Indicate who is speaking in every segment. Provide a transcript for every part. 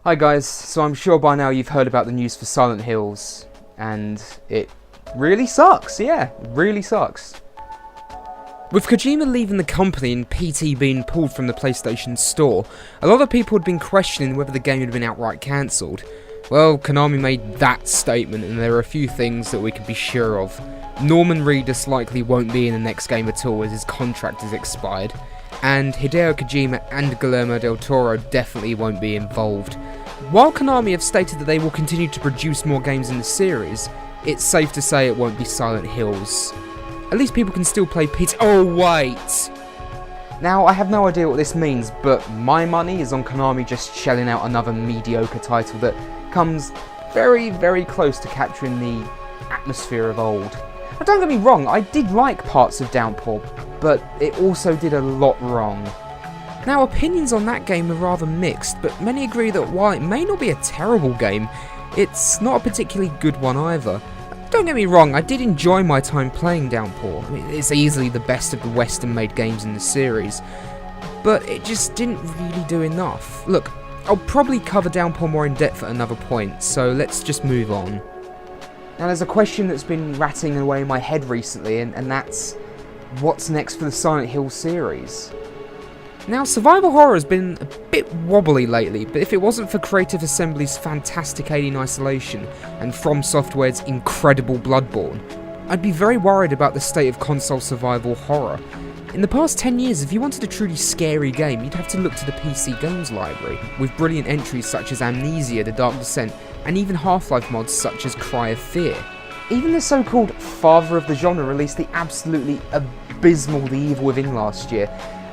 Speaker 1: Hi guys, so I'm sure by now you've heard about the news for Silent Hills, and it really sucks, yeah, it really sucks. With Kojima leaving the company and PT being pulled from the PlayStation Store, a lot of people had been questioning whether the game had been outright cancelled. Well, Konami made that statement, and there are a few things that we can be sure of. Norman Reedus likely won't be in the next game at all as his contract has expired, and Hideo Kojima and Guillermo del Toro definitely won't be involved. While Konami have stated that they will continue to produce more games in the series, it's safe to say it won't be Silent Hills. At least people can still play PT. Oh wait! Now, I have no idea what this means, but my money is on Konami just shelling out another mediocre title that comes very, very close to capturing the atmosphere of old. Now, don't get me wrong, I did like parts of Downpour, but it also did a lot wrong. Now, opinions on that game are rather mixed, but many agree that while it may not be a terrible game, it's not a particularly good one either. Don't get me wrong, I did enjoy my time playing Downpour. It's easily the best of the Western-made games in the series, but it just didn't really do enough. Look, I'll probably cover Downpour more in depth at another point, so let's just move on. Now, there's a question that's been rattling away in my head recently, and that's, what's next for the Silent Hill series? Now, survival horror has been a bit wobbly lately, but if it wasn't for Creative Assembly's fantastic Alien Isolation and From Software's incredible Bloodborne, I'd be very worried about the state of console survival horror. In the past 10 years, if you wanted a truly scary game, you'd have to look to the PC games library, with brilliant entries such as Amnesia: The Dark Descent, and even Half-Life mods such as Cry of Fear. Even the so-called father of the genre released the absolutely abysmal The Evil Within last year,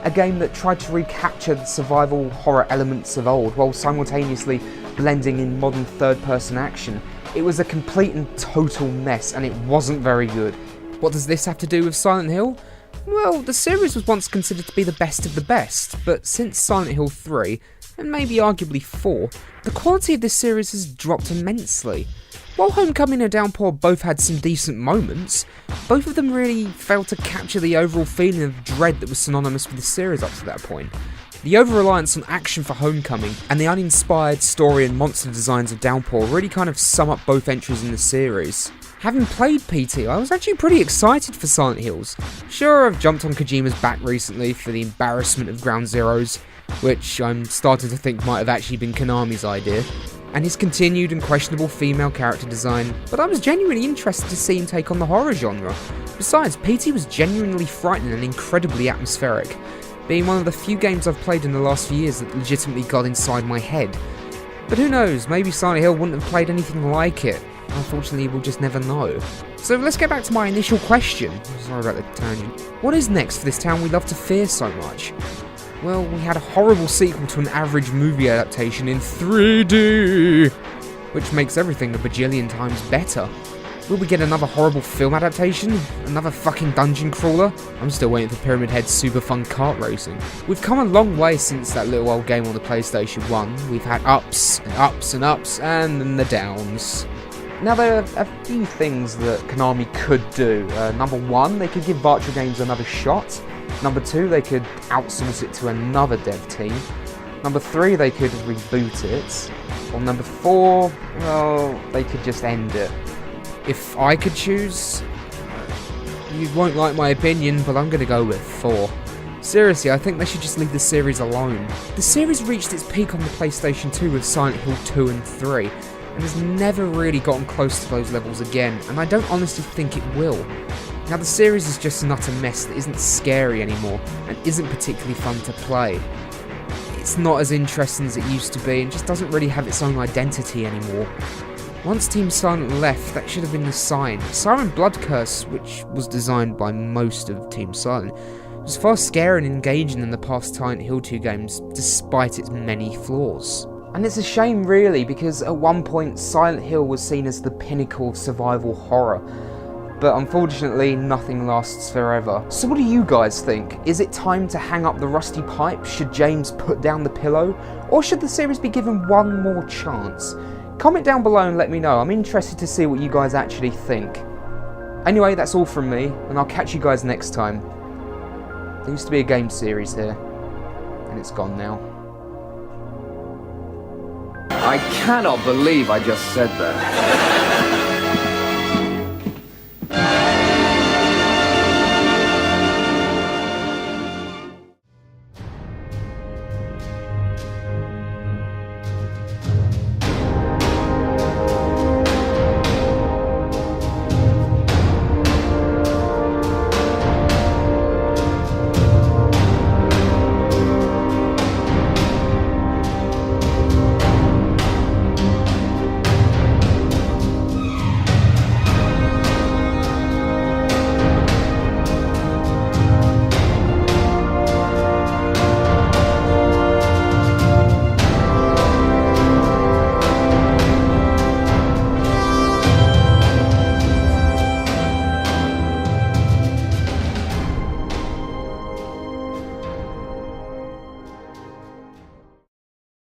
Speaker 1: a game that tried to recapture the survival horror elements of old while simultaneously blending in modern third-person action. It was a complete and total mess, and it wasn't very good. What does this have to do with Silent Hill? Well, the series was once considered to be the best of the best, but since Silent Hill 3, and maybe arguably 4, the quality of this series has dropped immensely. While Homecoming and Downpour both had some decent moments, both of them really failed to capture the overall feeling of dread that was synonymous with the series up to that point. The over-reliance on action for Homecoming and the uninspired story and monster designs of Downpour really kind of sum up both entries in the series. Having played PT, I was actually pretty excited for Silent Hills. Sure, I've jumped on Kojima's back recently for the embarrassment of Ground Zeroes, which I'm starting to think might have actually been Konami's idea, and his continued and questionable female character design, but I was genuinely interested to see him take on the horror genre. Besides, PT was genuinely frightening and incredibly atmospheric, being one of the few games I've played in the last few years that legitimately got inside my head. But who knows, maybe Silent Hill wouldn't have played anything like it. Unfortunately, we'll just never know. So let's get back to my initial question. Sorry about the tangent. What is next for this town we love to fear so much? Well, we had a horrible sequel to an average movie adaptation in 3D, which makes everything a bajillion times better. Will we get another horrible film adaptation? Another fucking dungeon crawler? I'm still waiting for Pyramid Head's super fun kart racing. We've come a long way since that little old game on the PlayStation 1. We've had ups and ups and ups, and then the downs. Now, there are a few things that Konami could do. Number one, they could give virtual games another shot. Number two, they could outsource it to another dev team. Number three, they could reboot it. Or number four, well, they could just end it. If I could choose, you won't like my opinion, but I'm going to go with 4. Seriously, I think they should just leave the series alone. The series reached its peak on the PlayStation 2 with Silent Hill 2 and 3, and has never really gotten close to those levels again, and I don't honestly think it will. Now, the series is just an utter mess that isn't scary anymore, and isn't particularly fun to play. It's not as interesting as it used to be, and just doesn't really have its own identity anymore. Once Team Silent left, that should have been the sign. Siren Blood Curse, which was designed by most of Team Silent, was far scarier and engaging than the past Silent Hill 2 games, despite its many flaws. And it's a shame really, because at one point Silent Hill was seen as the pinnacle of survival horror. But unfortunately, nothing lasts forever. So what do you guys think? Is it time to hang up the rusty pipe? Should James put down the pillow? Or should the series be given one more chance? Comment down below and let me know. I'm interested to see what you guys actually think. Anyway, that's all from me, and I'll catch you guys next time. There used to be a game series here, and it's gone now.
Speaker 2: I cannot believe I just said that.